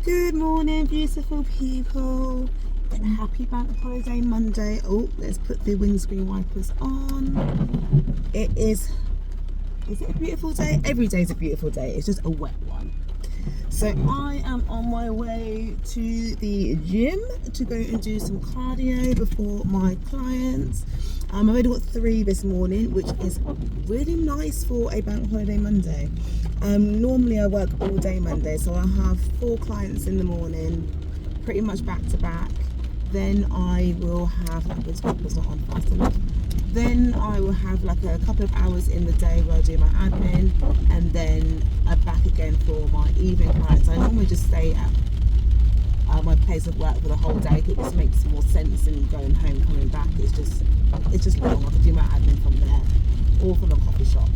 Good morning, beautiful people. Happy Bank Holiday Monday. Oh, let's put the windscreen wipers on. Is it a beautiful day? Every day's a beautiful day. It's just a wet one. So I am on my way to the gym to go and do some cardio before my clients. I've already got 3 this morning, which is really nice for a Bank Holiday Monday. Normally I work all day Monday, so I have 4 clients in the morning, pretty much back to back. Then I will have, Then I will have like a couple of hours in the day where I do my admin, and then back again for my evening clients. I normally just stay at my place of work for the whole day. It just makes more sense than going home, coming back. It's just long. I can do my admin from there or from the coffee shop.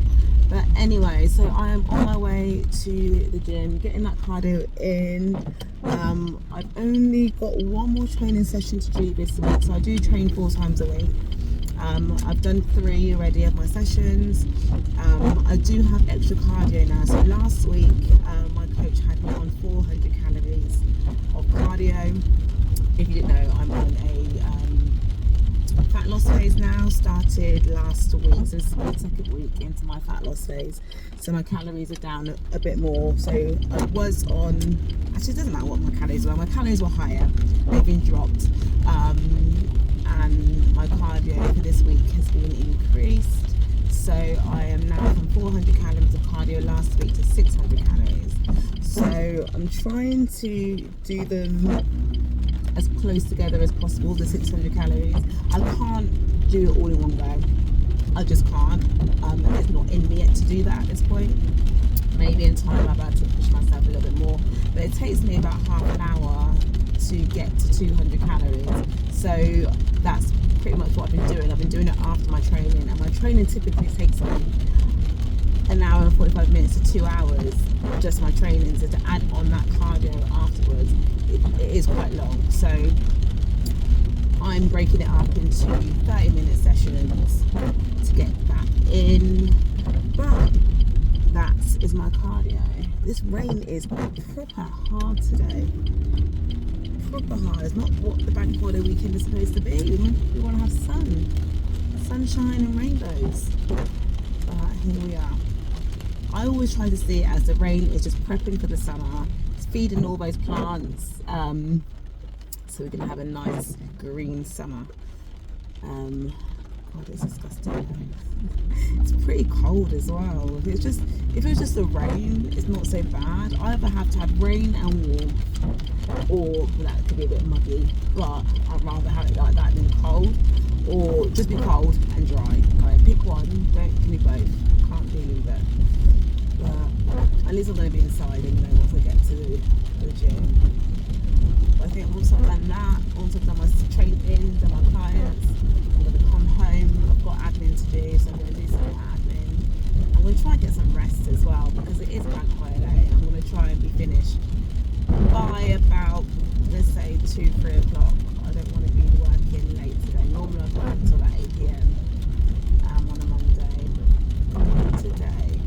But anyway, so I am on my way to the gym, getting that cardio in. I've only got 1 more training session to do this week, so I do train 4 times a week. I've done 3 already of my sessions. I do have extra cardio now. So last week, my coach had me on 400 calories of cardio. If you didn't know, I'm on a fat loss phase now. Started last week, so this is the 2nd week into my fat loss phase. So my calories are down a bit more. So I was on, actually it doesn't matter what my calories were. My calories were higher. They've been dropped. And my cardio for this week has been increased. So I am now from 400 calories of cardio last week to 600 calories. So I'm trying to do them as close together as possible, the 600 calories. I can't do it all in one go. I just can't. It's not in me yet to do that at this point. Maybe in time I'll be able to push myself a little bit more. But it takes me about half an hour to get to 200 calories. So that's pretty much what I've been doing. I've been doing it after my training, and my training typically takes me an hour and 45 minutes to 2 hours, just my training. So to add on that cardio afterwards, it is quite long. So I'm breaking it up into 30-minute sessions to get that in. But that is my cardio. This rain is proper hard today. Proper hard. It's not what the bank holiday weekend is supposed to be. We want to have sunshine and rainbows. But here we are. I always try to see it as the rain is just prepping for the summer. It's feeding all those plants, so we can have a nice green summer. God, it's disgusting. It's pretty cold as well. If it was just the rain, it's not so bad. I either have to have rain and warmth, or that could be a bit muggy, but I'd rather have it like that than cold, or just be cold and dry. Like, pick one, don't give me both. I can't do either. But at least I'm going to be inside anyway once I get to the gym. But I think once I've done that, once I've done my training, done my clients, I'm going to come home. I've got admin to do, so I'm going to do some admin. I'm going to try and get some rest as well, because it is bank holiday. I'm going to try and be finished by about, let's say, 2-3 o'clock. I don't want to be working late today. Normally I work until about 8 p.m. On a Monday. Today.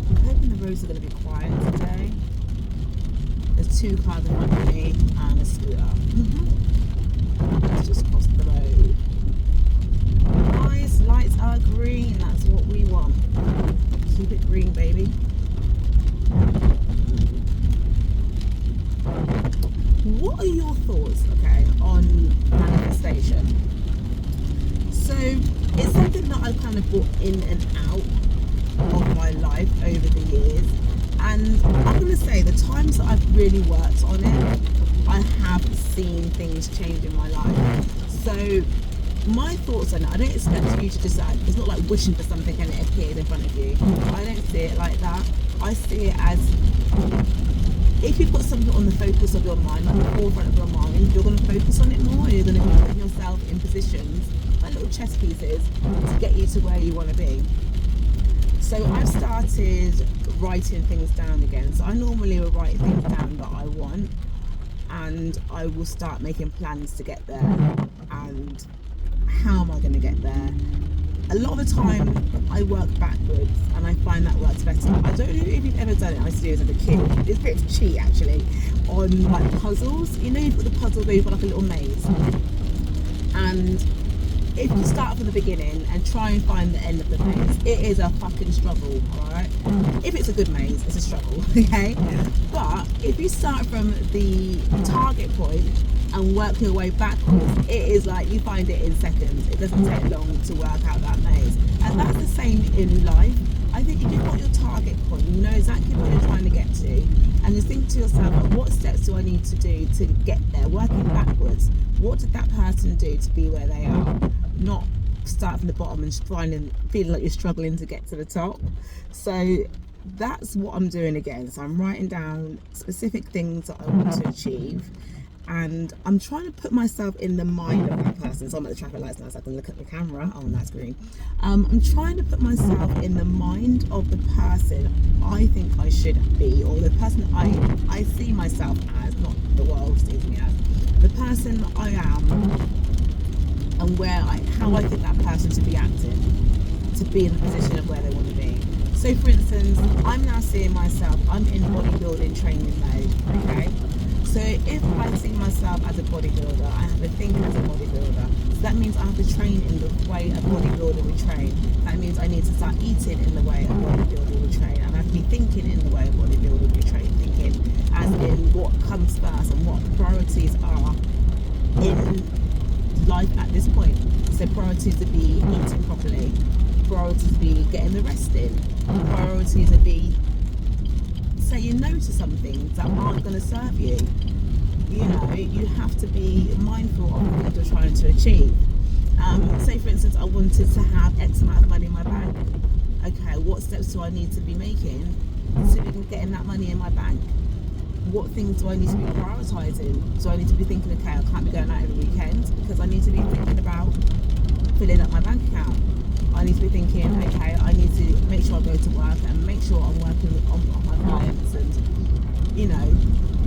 I'm hoping the roads are going to be quiet today. There's 2 cars in front of me and a scooter. Let's just cross the road. Nice, lights are green. That's what we want. Keep it green, baby. What are your thoughts, okay, on manifestation? So it's something that I've kind of brought in and out of my life over the years, and I'm going to say the times that I've really worked on it, I have seen things change in my life. So my thoughts on it, I don't expect you to just like, it's not like wishing for something and it appeared in front of you. I don't see it like that. I see it as, if you put something on the focus of your mind, on the forefront of your mind, you're going to focus on it more. You're going to be putting yourself in positions, like little chess pieces, to get you to where you want to be. So I've started writing things down again. So I normally will write things down that I want, and I will start making plans to get there. And how am I going to get there? a lot of the time I work backwards, and I find that works better. I don't know if you've ever done it. I used to do this as a kid. It's a bit of cheat actually on like puzzles. You know, you've got the puzzle where you've got like a little maze, and if you start from the beginning and try and find the end of the maze, it is a fucking struggle, alright? If it's a good maze, it's a struggle, okay? But if you start from the target point and work your way backwards, it is like you find it in seconds. It doesn't take long to work out that maze. And that's the same in life. I think if you've got your target point, you know exactly where you're trying to get to, and you think to yourself, what steps do I need to do to get there? Working backwards. What did that person do to be where they are? Not start from the bottom and feeling like you're struggling to get to the top. So that's what I'm doing again. So I'm writing down specific things that I want to achieve, and I'm trying to put myself in the mind of that person. So I'm at the traffic lights now, so I can look at the camera. Oh, that's green. I'm trying to put myself in the mind of the person I think I should be, or the person I see myself as, not the world sees me as. The person I am, and how I think that person should be acting to be in the position of where they want to be. So for instance, I'm now seeing myself, I'm in bodybuilding training mode, okay? So if I see myself as a bodybuilder, I have to think as a bodybuilder. So that means I have to train in the way a bodybuilder would train. That means I need to start eating in the way a bodybuilder would train. And I have to be thinking in the way a bodybuilder would train, thinking as in what comes first and what priorities are in life at this point. So priorities would be eating properly, priorities would be getting the rest in, priorities would be saying no to some things that aren't going to serve you. You know, you have to be mindful of the things you're trying to achieve. Say for instance, I wanted to have X amount of money in my bank. Okay, what steps do I need to be making to be getting that money in my bank? What things do I need to be prioritising? Do I need to be thinking, okay, I can't be going out every weekend because I need to be thinking about filling up my bank account. I need to be thinking, okay, I need to make sure I go to work and make sure I'm working on my clients and, you know,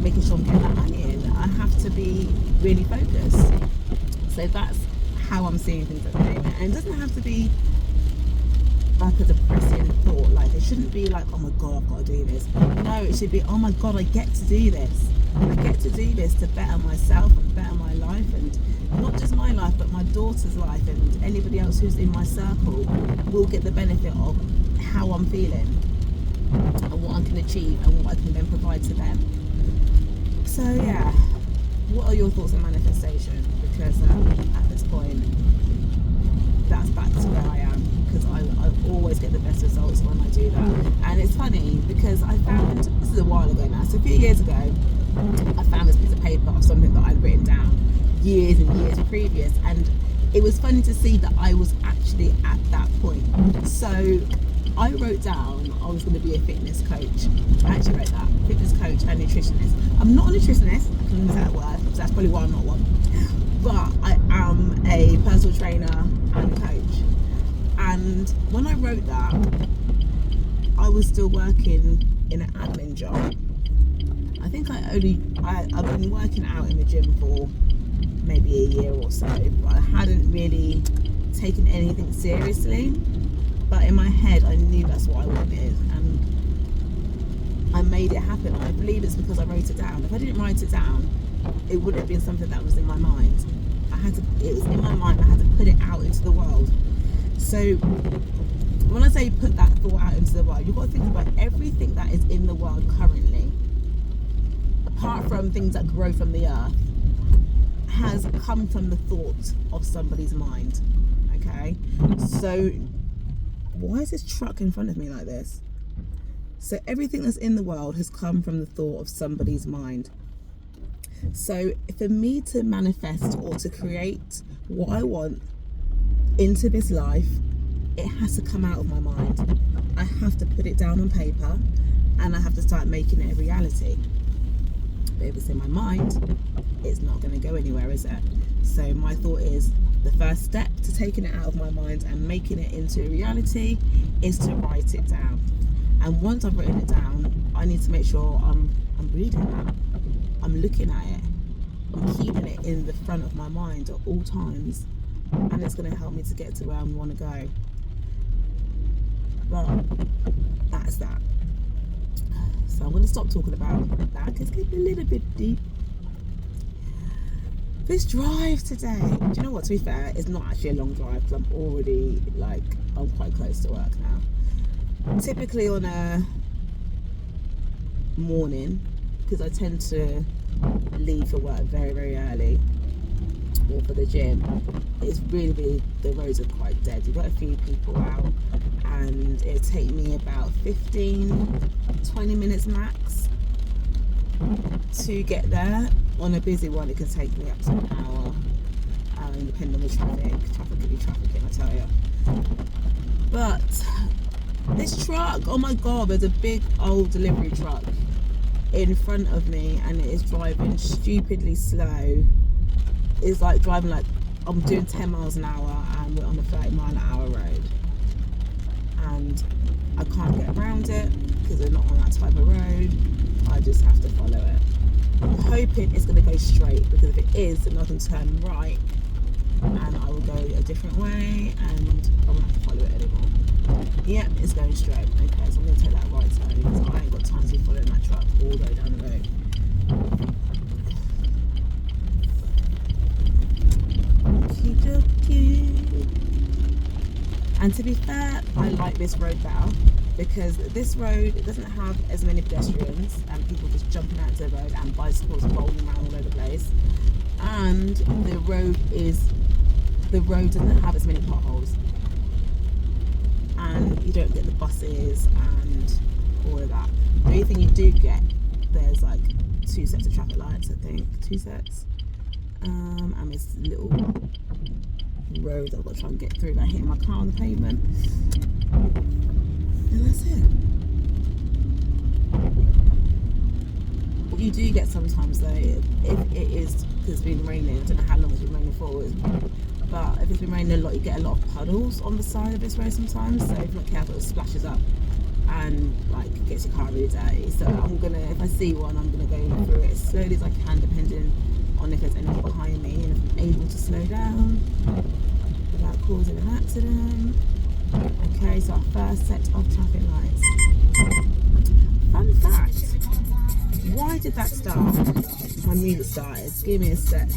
making sure I'm getting that money in. I have to be really focused. So that's how I'm seeing things at the moment. And it doesn't have to be like a depressing thought. Like, it shouldn't be like, oh my god, I've got to do this. No, it should be, oh my god, I get to do this. I get to do this to better myself and better my life, and not just my life but my daughter's life, and anybody else who's in my circle will get the benefit of how I'm feeling and what I can achieve and what I can then provide to them. So yeah, what are your thoughts on manifestation? Because at this point, that's back to where I am, because I always get the best results when I do that. And it's funny because I found, this is a while ago now, so a few years ago, I found this piece of paper of something that I'd written down years and years previous, and it was funny to see that I was actually at that point. So I wrote down I was going to be a fitness coach. I actually wrote that, fitness coach and nutritionist. I'm not a nutritionist, I can use that word, because that's probably why I'm not one. But I am a personal trainer and coach. And when I wrote that, I was still working in an admin job. I think I've been working out in the gym for maybe a year or so, but I hadn't really taken anything seriously. But in my head, I knew that's what I wanted, and I made it happen. I believe it's because I wrote it down. If I didn't write it down, it wouldn't have been something that was in my mind. It was in my mind. I had to put it out into the world. So when I say put that thought out into the world, you've got to think about everything that is in the world currently, apart from things that grow from the earth, has come from the thought of somebody's mind. Okay, so why is this truck in front of me like this? So everything that's in the world has come from the thought of somebody's mind. So for me to manifest or to create what I want into this life, it has to come out of my mind. I have to put it down on paper, and I have to start making it a reality. But if it's in my mind, it's not going to go anywhere, is it? So my thought is, the first step to taking it out of my mind and making it into a reality is to write it down. And once I've written it down, I need to make sure I'm reading that, I'm looking at it, I'm keeping it in the front of my mind at all times, and it's going to help me to get to where I want to go. But that's that. So I'm going to stop talking about that. It's getting a little bit deep. This drive today, do you know what, to be fair, it's not actually a long drive because I'm already, like, I'm quite close to work now. Typically on a morning, because I tend to leave for work very, very early, or for the gym, it's really, the roads are quite dead. You've got a few people out, and it'll take me about 15-20 minutes max to get there. On a busy one, it can take me up to an hour, depending on the traffic. Traffic could be trafficking, I tell you. But this truck, oh my god, there's a big old delivery truck in front of me, and it is driving stupidly slow. It's like driving like I'm doing 10 miles an hour, and we're on a 30-mile-an-hour road, and I can't get around it because we're not on that type of road. I just have to follow it. I'm hoping it's going to go straight, because if it is, then I can turn right and I will go a different way and I won't have to follow it anymore. Yep, it's going straight. Okay, so I'm going to take that right turn because I ain't got time to be following that truck all the way down the road. And to be fair, I like this road better, because this road, it doesn't have as many pedestrians and people just jumping out to the road and bicycles rolling around all over the place, and the road doesn't have as many potholes, and you don't get the buses and all of that. The only thing you do get, there's like 2 sets of traffic lights, I think, 2 sets, and this little road I've got to try and get through without hitting my car on the pavement, and that's it. What you do get sometimes though, if it is, because it's been raining, I don't know how long it's been raining for, but if it's been raining a lot, you get a lot of puddles on the side of this road sometimes, so if you're not careful, it splashes up and like gets your car really dirty. So I'm gonna, if I see one, I'm gonna go through it as slowly as I can, depending on if there's anyone behind me and if I'm able to slow down without causing an accident. Okay, so our first set of traffic lights. Fun fact, why did that start? My music started. Give me a sec.